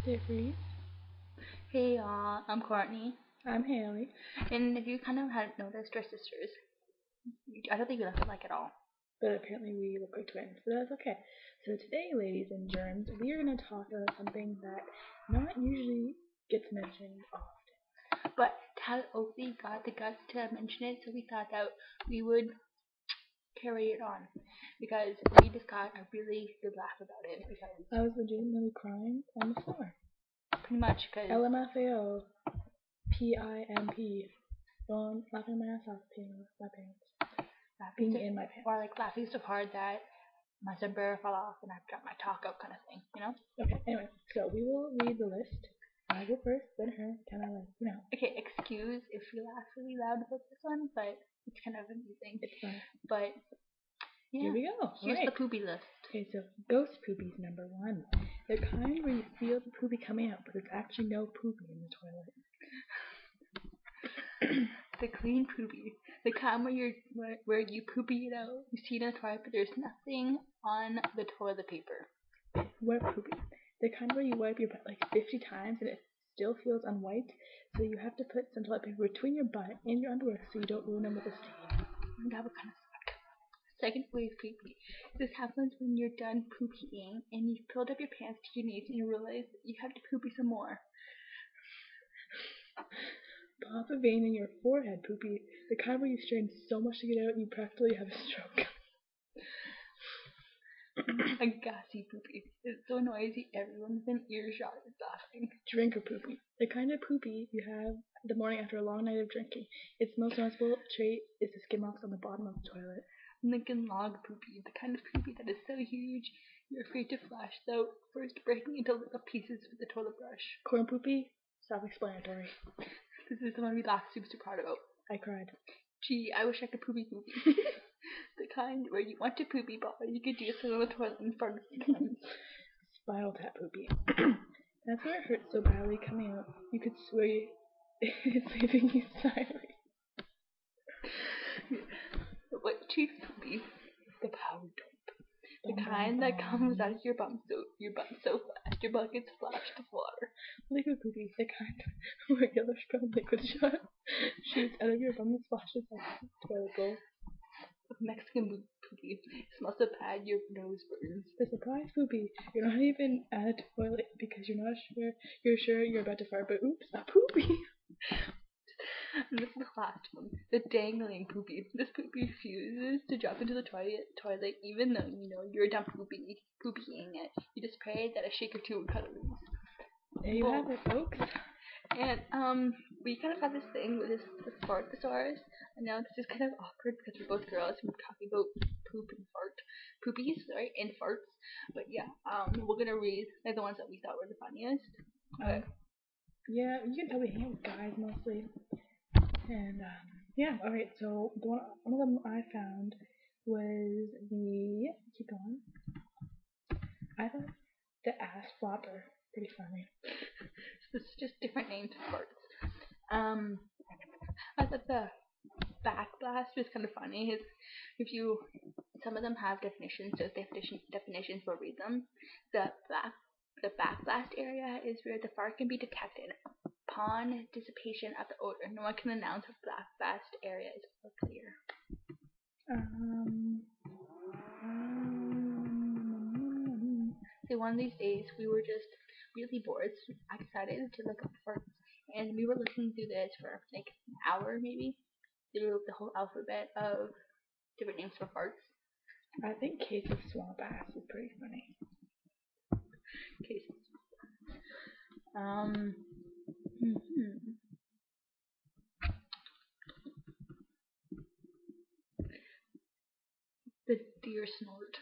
Jeffries. Hey I'm Courtney. I'm Haley. And if you kind of hadn't noticed, we're sisters. I don't think we look alike at all. But apparently we look like twins, but that's okay. So today, ladies and germs, we are going to talk about something that not usually gets mentioned often. But Tal Oakley got the guts to mention it, so we thought that we would carry it on. Because we just got a really good laugh about it. Because I was legitimately crying on the floor. pretty much, because LMFAO. PIMP. Don't laughing my ass off peeing my pants. Being in my pants. Or like laughing so hard that my sombrero fell off and I dropped my talk out kind of thing, you know? Okay, anyway, so we will read the list. I go first, then her, kind of like, you know. Okay, excuse if we laugh really loud about this one, but it's kind of amusing. It's funny. But yeah, here we go. Here's the poopy list. Okay, so ghost poopies number 1. The kind where you feel the poopy coming out, but there's actually no poopy in the toilet. The clean poopy. The kind where you poopy it out. You see it in the toilet, but there's nothing on the toilet paper. Wet poopy. The kind where you wipe your butt like 50 times and it still feels unwiped, so you have to put some toilet paper between your butt and your underwear so you don't ruin them with a stain. That would kind of suck. Second wave poopy. This happens when you're done poopying and you've filled up your pants to your knees and you realize that you have to poopy some more. Pop a vein in your forehead poopy. The kind where you strain so much to get out you practically have a stroke. A gassy poopy. It's so noisy everyone within earshot is laughing. Drinker poopy. The kind of poopy you have the morning after a long night of drinking. Its most noticeable trait is the skin marks on the bottom of the toilet. Lincoln log poopy. The kind of poopy that is so huge you're afraid to flash without first breaking into little pieces with the toilet brush. Corn poopy. Self-explanatory. This is the one we laughed super proud about. I cried. Gee, I wish I could poopy. The kind where you want to poopy, but you could do so on the toilet in front of you. Spinal tap poopy. That's where it hurts so badly coming out. You could swear it's leaving you silently. What tooth poopy? The power dump. The kind that comes out of your bum so fast your butt gets splashed with water. Liquid poopy. The kind where yellow brown liquid shot shoots out of your bum and splashes on the toilet bowl. Mexican poopy. Smells so bad your nose burns. The surprise poopy. You're not even at a toilet because you're sure you're about to fart, but oops, a poopy. And this is the last one. The dangling poopy. This poopy refuses to drop into the toilet even though you know you're done poopying it. You just pray that a shake or two would cut it loose. There you have it, folks. And we kind of had this thing with this fart thesaurus, and now this is kind of awkward because we're both girls and we're talking about poop and fart, poopies, sorry, and farts. But yeah, we're gonna read the ones that we thought were the funniest. Yeah, you can tell we hang out with guys mostly. And yeah, alright, so one of them I found was keep going. I thought the ass flopper, pretty funny. So it's just different names for farts. I thought the backblast was kind of funny. Some of them have definitions, so definitions will read them. The backblast area is where the fart can be detected. Upon dissipation of the odor, no one can announce a backblast area is clear. So one of these days we were just really bored, so I decided to look up farts, and we were looking through this for like an hour maybe. Through the whole alphabet of different names for farts. I think Case of Swamp Ass is pretty funny. Case of Swamp Ass. The deer snort.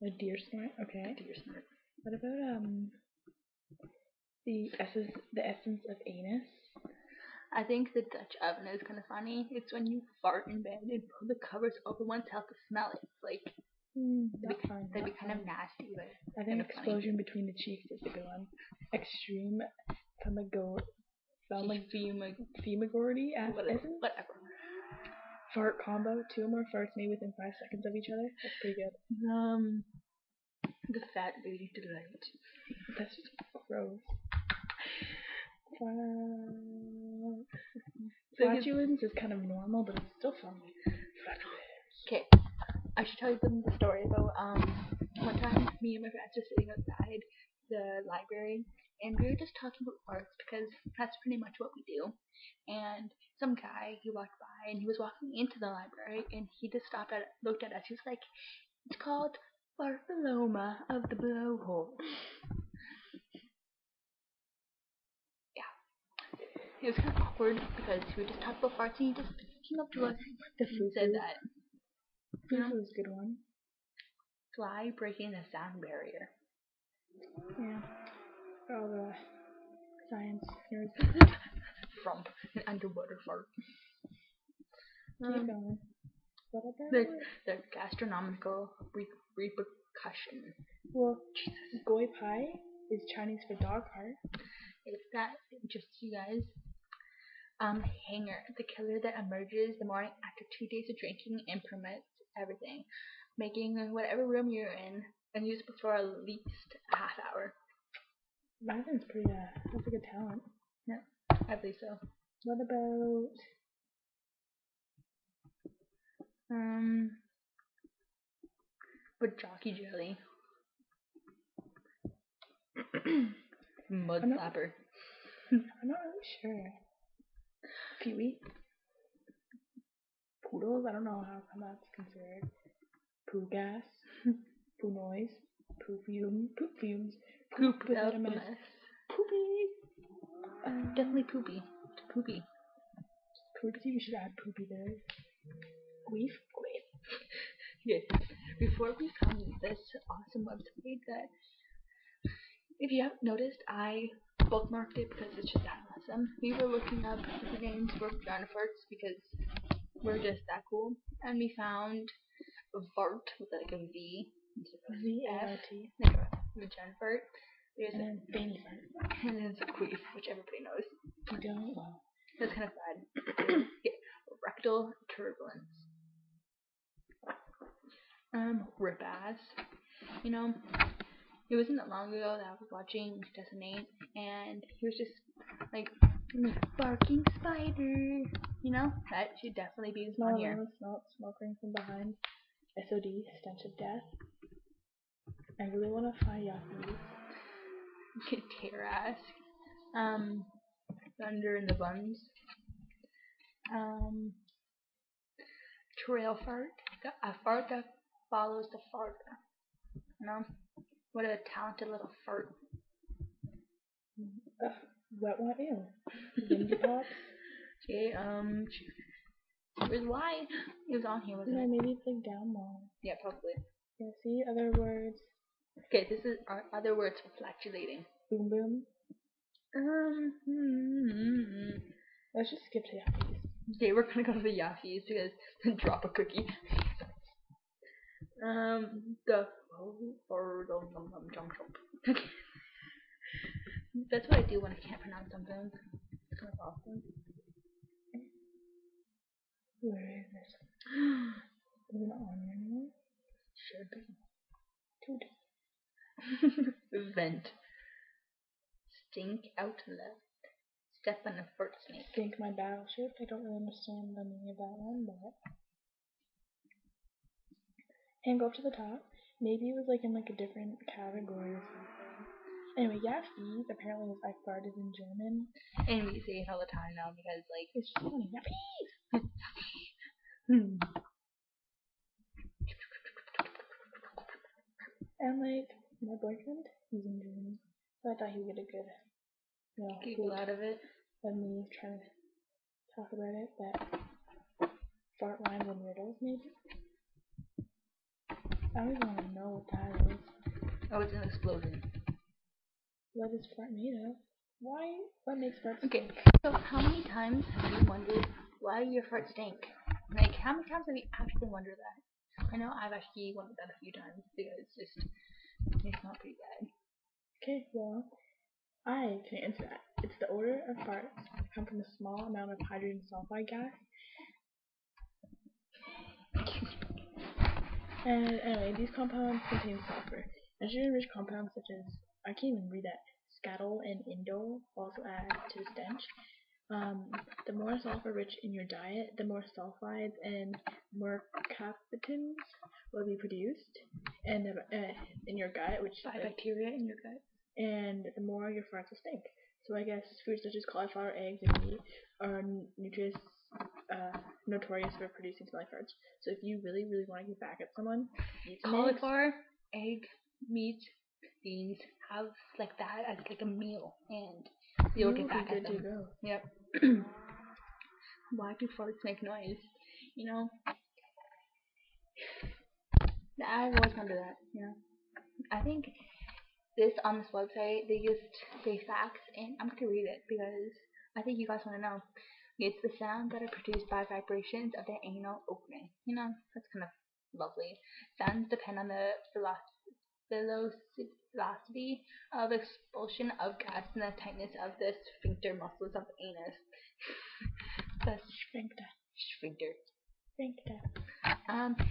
The deer snort? Okay. The deer snort. What about the essence of anus? I think the Dutch oven is kind of funny. It's when you fart in bed and pull the covers over oneself to smell it. It's like that'd be kind of nasty, but I think explosion funny. Between the cheeks is a good one. Extreme fumigority whatever. Fart combo. 2 or more farts made within 5 seconds of each other. That's pretty good. The fat lady delight. That's just gross. So Flatulence is kind of normal, but it's still funny. okay, I should tell you the story about one time me and my friends were sitting outside the library and we were just talking about arts because that's pretty much what we do. And some guy he walked by and he was walking into the library and he just stopped at looked at us. He was like, "It's called Bartholoma of the Blowhole." It was kind of awkward because we were just talking about farts and he just came up to us and said that. Fufu is a good one. Fly breaking the sound barrier. Yeah. All the science nerds. From an underwater fart. Keep going. What about the gastronomical repercussion? Well, goi pai is Chinese for dog heart. If that interests you guys, Hanger, the killer that emerges the morning after 2 days of drinking and permits everything, making whatever room you're in unusable for at least a half hour. Raven's pretty, that's a good talent. Yeah, I believe so. What about, but jockey jelly. Mud slapper. I'm not really sure. Peewee? Poodles? I don't know how come that's considered. Poo gas? Poo noise? Poo fumes? Poop without a mess. Poopy! Definitely poopy. Poopy. Poopy, we should add poopy there. Queef? Yes. Before we found this awesome website that, if you haven't noticed, I bookmarked it because it's just that awesome. We were looking up different names for vagina farts because we're just that cool. And we found Vart with like a V. V-A-R-T. Like a vagina fart. There's and a veiny fart. And there's a queef, which everybody knows. You don't? Well. That's kind of bad. Rectal turbulence. Rip ass. You know, it wasn't that long ago that I was watching 2008, and he was just like barking spider. You know, that should definitely be on here. Smoking from behind. SOD, stench of death. I really want to find Yahoo. Tear ass. Thunder in the buns. Trail fart. A fart that follows the farter. You know? What a talented little fart. Wet one, ew. Windy pops. Okay, where's why? It was on here, wasn't it? Maybe it's like down low. Yeah, probably. Yeah, see, other words. Okay, this is our other words for flatulating. Boom boom. Let's just skip to Yappies. Okay, we're gonna go to the Yappies because drop a cookie. That's what I do when I can't pronounce something. It's kind of awesome. Where is it? Is it not on here anymore? Should be. Vent. Stink out left. Step on a fart snake. Sink my battleship. I don't really understand the meaning of that one, but. And go up to the top. Maybe it was like in like a different category or something. Anyway, Yappies apparently is I farted in German. And we say it all the time now because like it's just funny. Yappies! And like my boyfriend, he's in Germany, so I thought he would get a good, giggle out of it. Of me trying to talk about it, but fart rhymes and riddles maybe. I don't even want to know what that is. Oh, it's an explosion. What is fart made of? Why? What makes farts stink? So how many times have you wondered why your farts stink? Like, how many times have you actually wondered that? I know I've actually wondered that a few times because it's not pretty bad. Okay, well, I can answer that. It's the odor of farts that come from a small amount of hydrogen sulfide gas. And anyway, these compounds contain sulfur. Nitrogen-rich compounds such as, I can't even read that, scuttle and indole also add to the stench. The more sulfur-rich in your diet, the more sulfides and mercaptans will be produced and in your gut, which by bacteria in your gut. And the more your farts will stink. So I guess foods such as cauliflower, eggs, and meat are notorious for producing smelly farts. So if you really, really want to get back at someone, eat some cauliflower, egg, meat, beans, have like that as like a meal, and you'll get back at them. Go. Yep. Why do farts make noise? You know, I've always wondered that. You know, I think on this website they just say facts, and I'm gonna read it because I think you guys want to know. It's the sound that are produced by vibrations of the anal opening. You know, that's kind of lovely. Sounds depend on the velocity of expulsion of gas and the tightness of the sphincter muscles of the anus. The sphincter.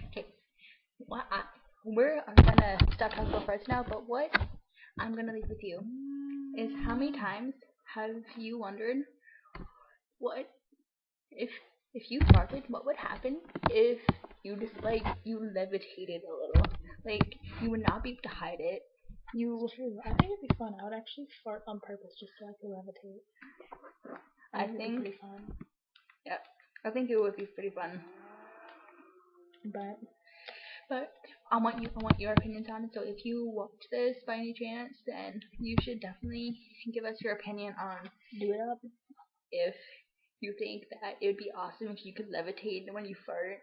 Okay. Well, we're gonna stop talking about farts now, but what I'm gonna leave with you is how many times have you wondered what if you farted, what would happen if you just you levitated a little? Like you would not be able to hide it. It's true. I think it'd be fun. I would actually fart on purpose just so I could levitate. I think it'd be pretty fun. Yeah, I think it would be pretty fun. But I want your opinions on it. So if you watch this by any chance, then you should definitely give us your opinion on do it up. If you think that it would be awesome if you could levitate when you fart,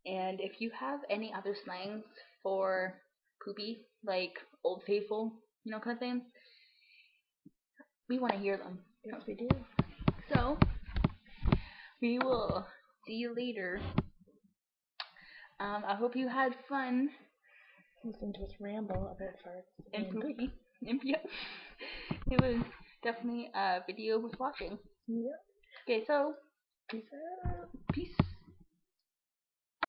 and if you have any other slangs for poopy, like Old Faithful, you know, kind of thing, we want to hear them. Yes, we do. So we will see you later. I hope you had fun listening to us ramble about farts and poopy. Yeah. It was definitely a video worth watching. Yep. Okay, so peace out. Peace.